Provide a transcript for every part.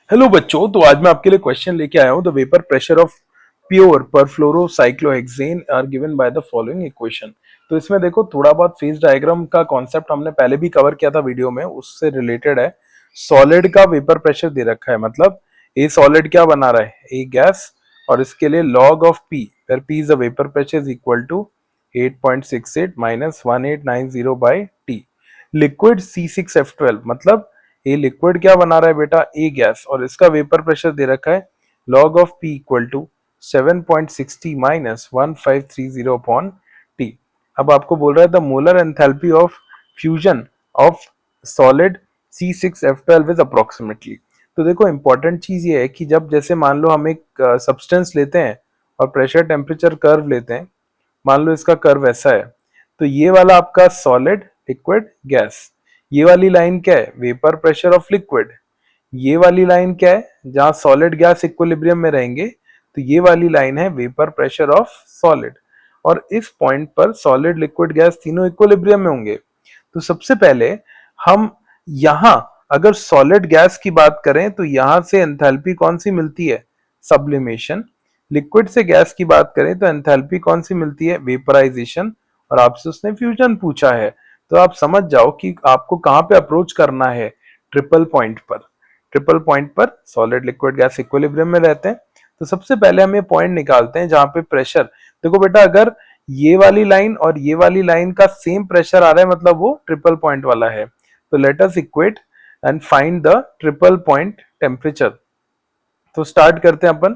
Hello बच्चों, तो आज मैं आपके लिए क्वेश्चन लेके आया हूं। The vapour pressure of pure perfluorocyclohexane are given by the following equation. तो इसमें देखो, थोड़ा बहुत फेज डायग्राम का कॉन्सेप्ट हमने पहले भी कवर किया था वीडियो में, उससे रिलेटेड है। सॉलिड का वेपर प्रेशर दे रखा है, मतलब ए सॉलिड क्या बना रहा है, ए गैस, और इसके लिए log of P, where P is the vapour pressure, is equal to 8.68 minus 1890 by T. Liquid C6H12, मतलब ये लिक्विड क्या बना रहा है बेटा, ए गैस, और इसका वेपर प्रेशर दे रखा है log of P equal to 7.60 minus 1530 upon T. अब आपको बोल रहा है the molar enthalpy of fusion of solid C6H12 is approximately. तो देखो, इंपॉर्टेंट चीज ये है कि जब जैसे मान लो हम एक सब्सटेंस लेते हैं और प्रेशर टेम्परेचर कर्व लेते हैं, मान लो इसका कर्व ऐसा है, तो ये वाला आपका सॉलिड, लिक्विड, गैस, ये वाली लाइन क्या है, वेपर प्रेशर ऑफ लिक्विड, ये वाली लाइन क्या है, जहां सॉलिड गैस इक्विलिब्रियम में रहेंगे, तो ये वाली लाइन है वेपर प्रेशर ऑफ सॉलिड। और इस पॉइंट पर सॉलिड, लिक्विड, गैस तीनों इक्विलिब्रियम में होंगे। तो सबसे पहले हम यहां अगर सॉलिड गैस की बात करें तो यहां से एंथैल्पी कौन सी मिलती है, सब्लिमेशन। लिक्विड से गैस की बात करें तो एंथैल्पी कौन सी मिलती है, वेपराइजेशन। और आपसे उसने फ्यूजन पूछा है, तो आप समझ जाओ कि आपको कहां पे अप्रोच करना है, ट्रिपल पॉइंट पर। ट्रिपल पॉइंट पर सॉलिड, लिक्विड, गैस इक्विलिब्रियम में रहते हैं। तो सबसे पहले हम ये पॉइंट निकालते हैं जहां पे प्रेशर, देखो बेटा, अगर ये वाली लाइन और ये वाली लाइन का सेम प्रेशर आ रहा है, मतलब वो ट्रिपल पॉइंट वाला है। तो let us equate and find the triple point temperature. तो स्टार्ट करते हैं अपन।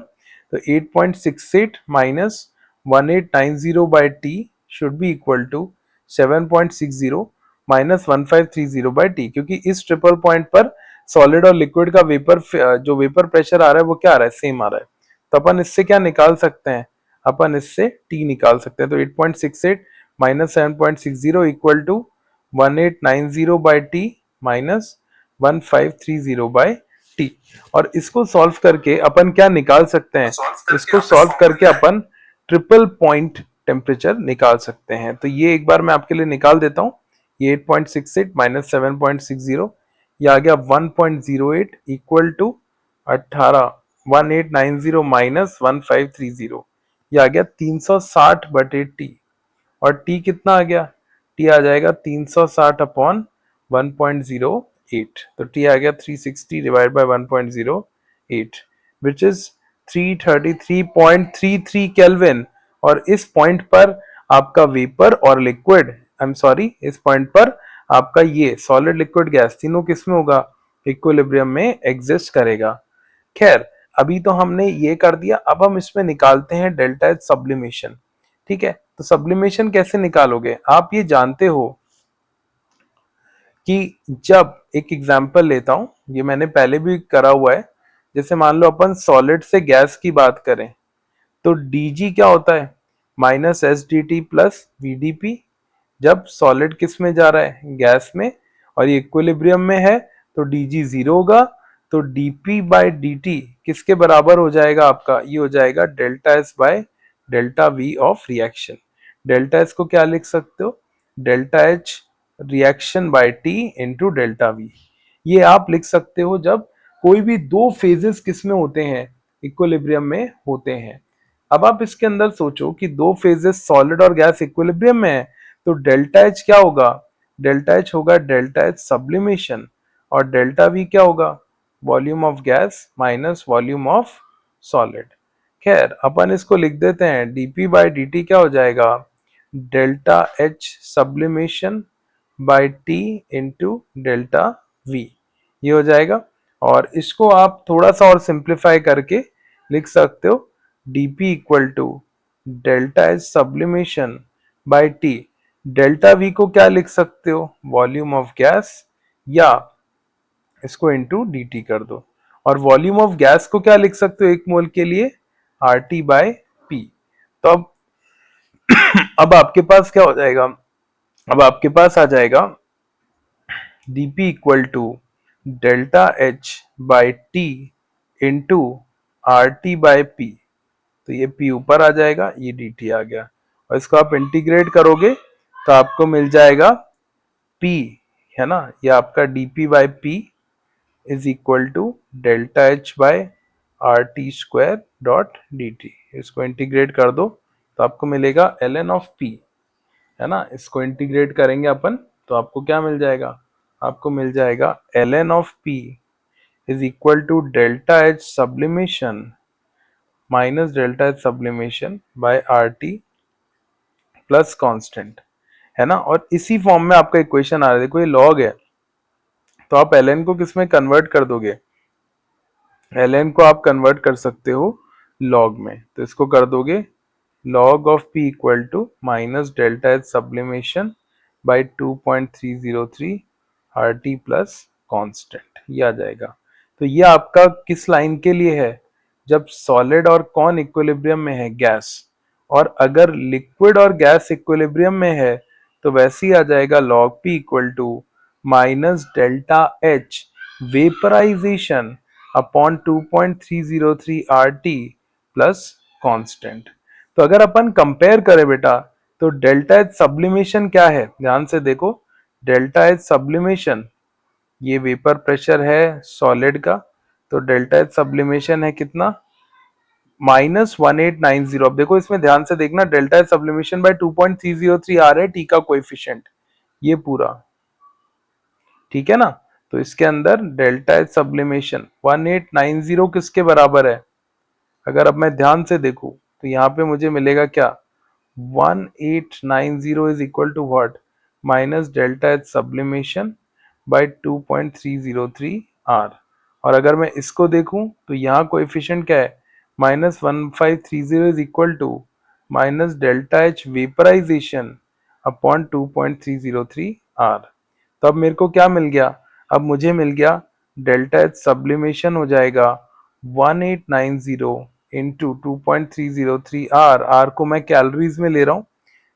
तो 8.68 minus 1890 by T should be equal to 7.60 minus 1530 by T, क्योंकि इस ट्रिपल पॉइंट पर सॉलिड और लिक्विड का वेपर, जो वेपर प्रेशर आ रहा है वो क्या आ रहा है, सेम आ रहा है। तो अपन इससे क्या निकाल सकते हैं, अपन इससे टी निकाल सकते हैं। तो 8.68 minus 7.60 equal to 1890 by T minus 1530 by T. और इसको सॉल्व करके अपन क्या निकाल सकते हैं, इसको सॉल्व करके अपन ट्रिपल पॉइंट टेम्परेचर निकाल सकते हैं। तो ये एक बार मैं आपके लिए निकाल देता हूं। ये 8.68 माइनस 7.60, ये आ गया 1.08 इक्वल टू 18 1890 माइनस 1530, ये आ गया 360 बटे टी। और टी कितना आ गया, टी आ जाएगा 360 अपॉन 1.08। तो टी आ गया 360 divide by 1.08, which is 333.33 kelvin. और इस पॉइंट पर आपका वेपर और लिक्विड, आई एम सॉरी, इस पॉइंट पर आपका ये सॉलिड, लिक्विड, गैस तीनों किस में होगा, इक्विलिब्रियम में एग्जिस्ट करेगा। खैर, अभी तो हमने ये कर दिया, अब हम इसमें निकालते हैं डेल्टा एच सब्लिमेशन। ठीक है, तो सब्लिमेशन कैसे निकालोगे, आप ये जानते हो कि जब एक एग्जांपल लेता हूं, ये मैंने पहले भी करा हुआ है। जैसे मान लो अपन सॉलिड से गैस की बात करें, तो dg क्या होता है, minus S D T plus V D P. जब सॉलिड किस में जा रहा है, गैस में, और ये इक्विलिब्रियम में है, तो dg जीरो होगा। तो dp बाय dt किसके बराबर हो जाएगा आपका, ये हो जाएगा delta S by delta we of reaction. Delta S को क्या लिख सकते हो, delta H reaction by T into delta we. ये आप लिख सकते हो जब कोई भी दो फेजेस किस में होते हैं, इक्विलिब्रियम में होते हैं। अब आप इसके अंदर सोचो कि दो फेजेस सॉलिड और गैस इक्विलिब्रियम में है, तो डेल्टा एच क्या होगा, डेल्टा एच होगा डेल्टा एच सब्लिमेशन, और डेल्टा वी क्या होगा, volume of gas minus volume of solid. खैर, अपन इसको लिख देते हैं, dp बाई dt क्या हो जाएगा, delta H sublimation by T into delta we, ये हो जाएगा। और इसको आप थोड़ा सा और सिंप्लीफाई करके लिख सकते हो, dp equal to delta H sublimation by T. Delta V को क्या लिख सकते हो, वॉल्यूम ऑफ गैस, या इसको इंटू डी टी कर दो। और वॉल्यूम ऑफ गैस को क्या लिख सकते हो एक मोल के लिए, आर टी बाय पी। तो अब आपके पास क्या हो जाएगा, अब आपके पास आ जाएगा dp equal to delta H by T into R T by P. तो ये p ऊपर आ जाएगा, ये dt आ गया, और इसको आप इंटीग्रेट करोगे तो आपको मिल जाएगा p, है ना, ये आपका dp by p is equal to delta H by R T square dot D T. इसको इंटीग्रेट कर दो तो आपको मिलेगा ln ऑफ p, है ना। इसको इंटीग्रेट करेंगे अपन तो आपको क्या मिल जाएगा, आपको मिल जाएगा ln of p is equal to delta H sublimation minus delta H sublimation by R T plus constant, है ना। और इसी फॉर्म में आपका इक्वेशन आ रहा है, देखो ये लॉग है तो आप ln को किस में कन्वर्ट कर दोगे, ln को आप कन्वर्ट कर सकते हो log में, तो इसको कर दोगे log of p equal to minus delta H sublimation by 2.303 R T plus constant, ये आ जाएगा। तो ये आपका किस लाइन के लिए है, जब सॉलिड और कौन इक्विलिब्रियम में है, गैस। और अगर लिक्विड और गैस इक्विलिब्रियम में है तो वैसे ही आ जाएगा log p equal to minus delta H vaporization upon 2.303 RT plus constant. तो अगर अपन कंपेयर करें बेटा तो डेल्टा एच सब्लिमेशन क्या है, ध्यान से देखो। डेल्टा एच सब्लिमेशन ये वेपर प्रेशर है सॉलिड का, तो डेल्टा एच सब्लिमेशन है कितना, -1890। अब देखो इसमें ध्यान से देखना, डेल्टा एच सब्लिमेशन बाय 2.303 आ रहा है टी का कोएफिशिएंट, ये पूरा, ठीक है ना। तो इसके अंदर डेल्टा एच सब्लिमेशन 1890 किसके बराबर है, अगर अब मैं ध्यान से देखूं तो यहाँ पे मुझे मिलेगा क्या, 1890 is equal to what, minus delta H sublimation by 2.303 R. और अगर मैं इसको देखूं तो यहाँ कोएफिशिएंट क्या है, -1530 is equal to minus delta H vaporization upon 2.303 R. तो अब मेरे को क्या मिल गया, अब मुझे मिल गया डेल्टा एच सब्लिमेशन हो जाएगा 1890 इंटू 2.303 आर। आर को मैं कैलोरीज में ले रहा हूँ,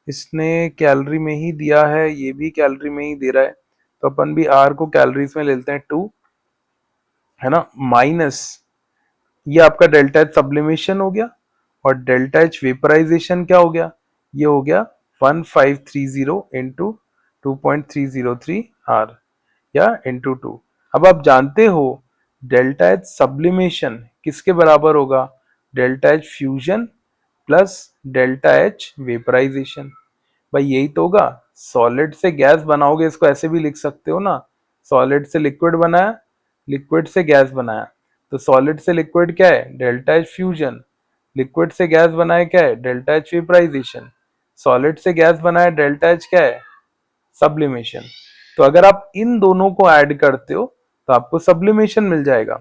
इसने कैलोरी में ही दिया है, ये भी कैलोरी में ही दे रहा है, तो अपन भी आर को कैलोरीज में ले लेते हैं 2, है ना। माइनस ये आपका डेल्टा एच सब्लिमेशन हो गया और डेल्टा एच वेपराइजेशन क्या हो गया, ये हो गया 1530 इंटू 2.303 आर या इंटू 2। अब आप जानते हो डेल्टा एच सब्लिमेशन किसके बराबर होगा, delta H fusion plus delta H vaporization. भाई यही तो होगा, सॉलिड से गैस बनाओगे, इसको ऐसे भी लिख सकते हो ना, सॉलिड से लिक्विड बनाया, लिक्विड से गैस बनाया, तो सॉलिड से लिक्विड क्या है, डेल्टा एच फ्यूजन, लिक्विड से गैस बनाया क्या है, डेल्टा एच वेपराइजेशन, सॉलिड से गैस बनाया डेल्टा एच क्या है, सब्लिमेशन। तो अगर आप इन दोनों को ऐड करते हो तो आपको सब्लिमेशन मिल जाएगा।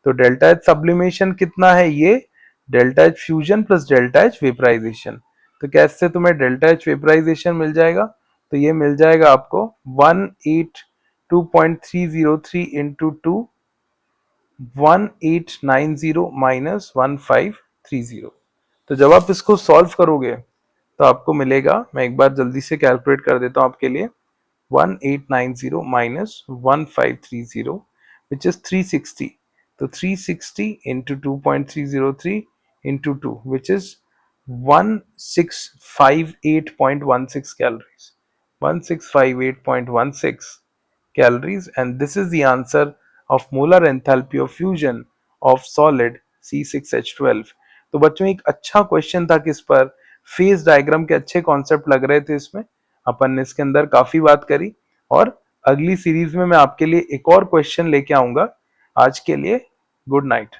तो डेल्टा एच सब्लिमेशन कितना है, ये delta H fusion plus delta H vaporization. तो कैसे तुम्हें डेल्टा एच वेपराइजेशन मिल जाएगा, तो ये मिल जाएगा आपको 182.303 इंटू 2, 1890 माइनस 1530। तो जब आप इसको सॉल्व करोगे तो आपको मिलेगा, मैं एक बार जल्दी से कैलकुलेट कर देता हूं आपके लिए, 1890 minus 1530 which is 360, तो 360 into 2.303 into 2 which is 1658.16 calories, 1658.16 calories, and this is the answer of molar enthalpy of fusion of solid C6H12। तो बच्चों एक अच्छा क्वेश्चन था, किस पर, फेज डायग्राम के अच्छे कॉन्सेप्ट लग रहे थे इसमें, अपन ने इसके अंदर काफी बात करी। और अगली सीरीज में मैं आपके लिए एक और क्वेश्चन लेके आऊंगा। आज के लिए गुड नाइट।